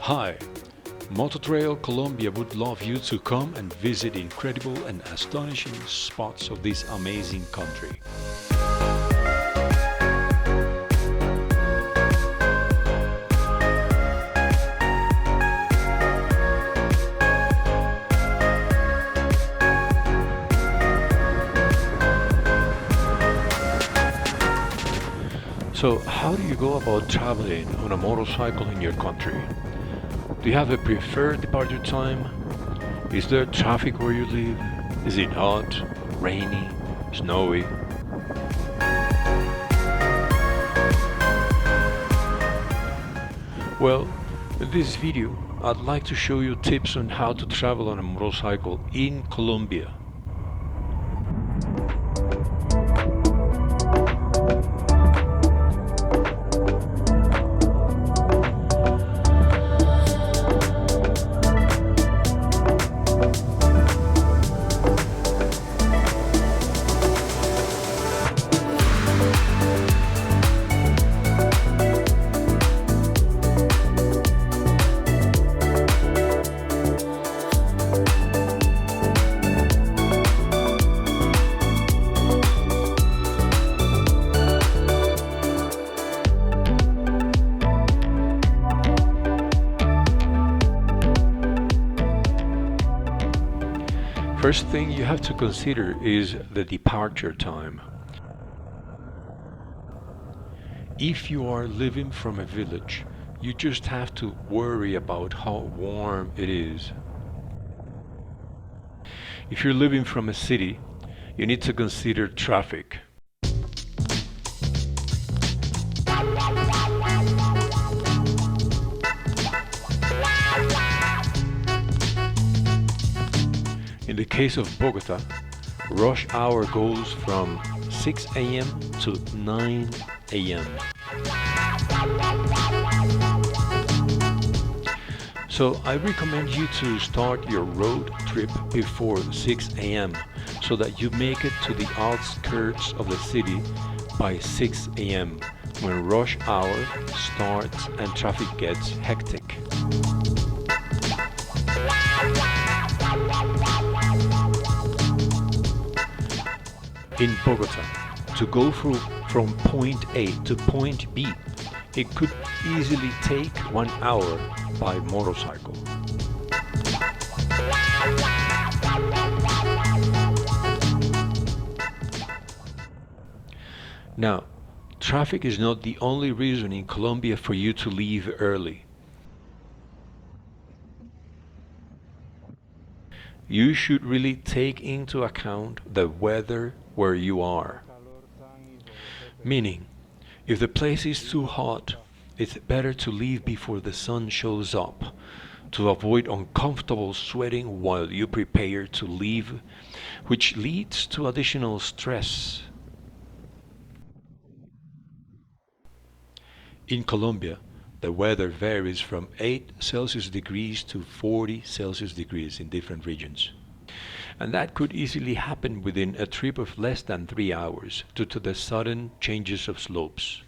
Hi, Mototrailcolombia would love you to come and visit incredible and astonishing spots of this amazing country. So, how do you go about traveling on a motorcycle in your country? Do you have a preferred departure time? Is there traffic where you live? Is it hot, rainy, snowy? Well, in this video, I'd like to show you tips on how to travel on a motorcycle in Colombia. First thing you have to consider is the departure time. If you are living from a village, you just have to worry about how warm it is. If you're living from a city, you need to consider traffic. In the case of Bogota, rush hour goes from 6 a.m. to 9 a.m. So I recommend you to start your road trip before 6 a.m. so that you make it to the outskirts of the city by 6 a.m. when rush hour starts and traffic gets hectic. In Bogota, to go from point A to point B, it could easily take 1 hour by motorcycle. Now, traffic is not the only reason in Colombia for you to leave early. You should really take into account the weather where you are. Meaning, if the place is too hot, it's better to leave before the sun shows up to avoid uncomfortable sweating while you prepare to leave, which leads to additional stress. In Colombia, the weather varies from 8 Celsius degrees to 40 Celsius degrees in different regions. And that could easily happen within a trip of less than 3 hours due to the sudden changes of slopes.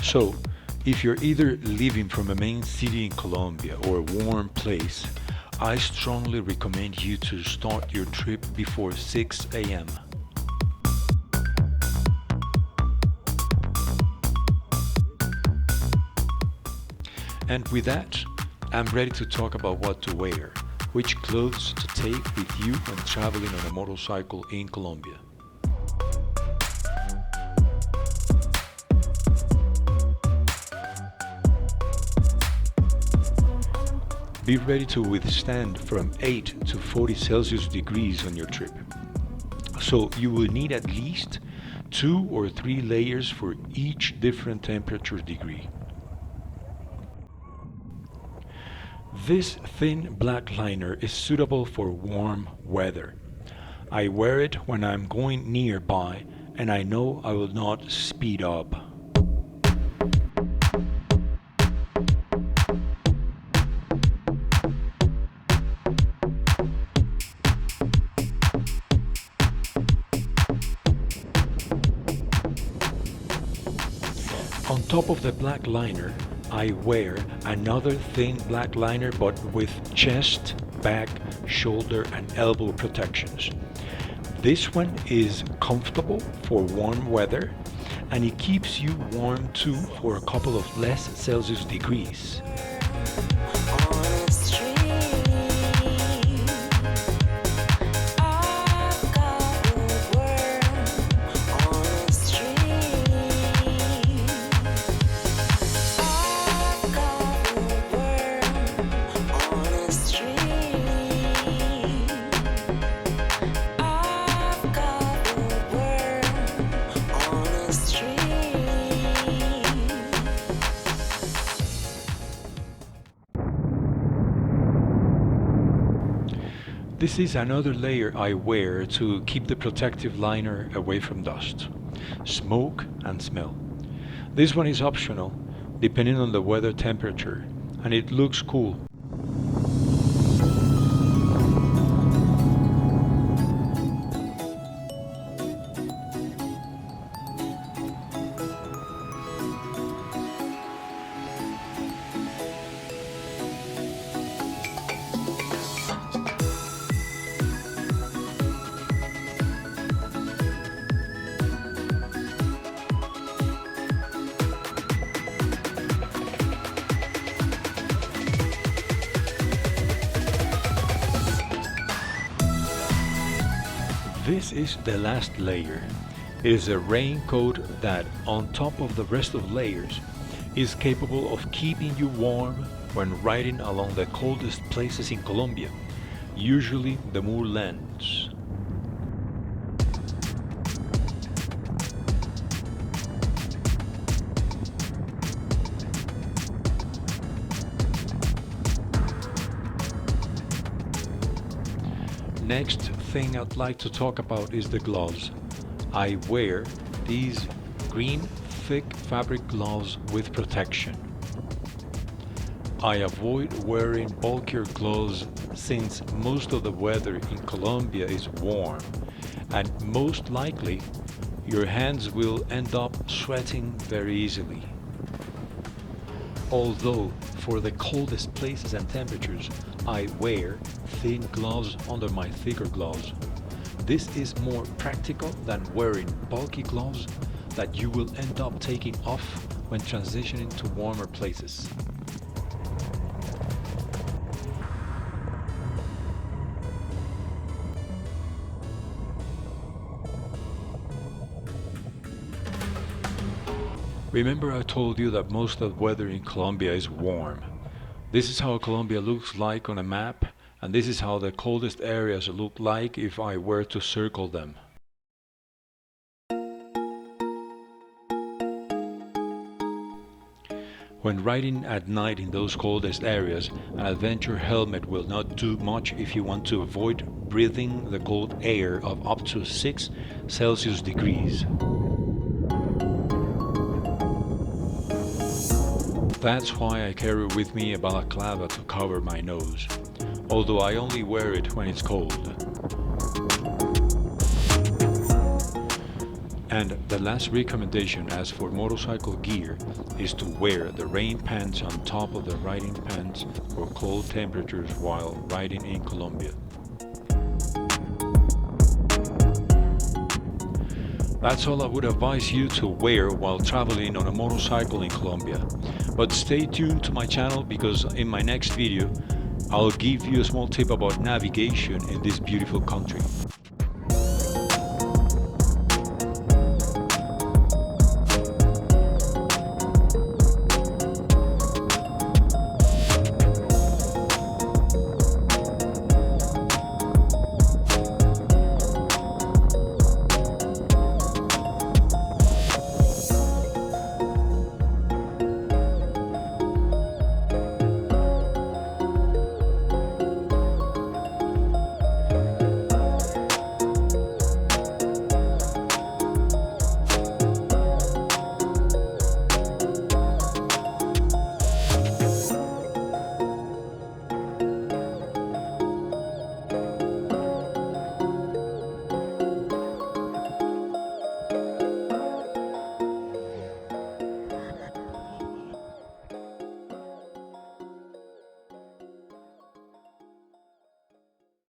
So, if you're either living from a main city in Colombia or a warm place, I strongly recommend you to start your trip before 6 a.m. And with that, I'm ready to talk about what to wear, which clothes to take with you when traveling on a motorcycle in Colombia. Be ready to withstand from 8 to 40 Celsius degrees on your trip. So you will need at least 2 or 3 layers for each different temperature degree. This thin black liner is suitable for warm weather. I wear it when I'm going nearby and I know I will not speed up. On top of the black liner, I wear another thin black liner but with chest, back, shoulder and elbow protections. This one is comfortable for warm weather and it keeps you warm too for a couple of less Celsius degrees. This is another layer I wear to keep the protective liner away from dust, smoke and smell. This one is optional depending on the weather temperature and it looks cool. This is the last layer. It is a raincoat that, on top of the rest of layers, is capable of keeping you warm when riding along the coldest places in Colombia, usually the moorlands. Next thing I'd like to talk about is the gloves. I wear these green thick fabric gloves with protection. I avoid wearing bulkier gloves since most of the weather in Colombia is warm and most likely your hands will end up sweating very easily. Although for the coldest places and temperatures, I wear thin gloves under my thicker gloves. This is more practical than wearing bulky gloves that you will end up taking off when transitioning to warmer places. Remember I told you that most of the weather in Colombia is warm. This is how Colombia looks like on a map, and this is how the coldest areas look like if I were to circle them. When riding at night in those coldest areas, an adventure helmet will not do much if you want to avoid breathing the cold air of up to 6 Celsius degrees. That's why I carry with me a balaclava to cover my nose, although I only wear it when it's cold. And the last recommendation as for motorcycle gear is to wear the rain pants on top of the riding pants for cold temperatures while riding in Colombia. That's all I would advise you to wear while traveling on a motorcycle in Colombia. But stay tuned to my channel because in my next video I'll give you a small tip about navigation in this beautiful country.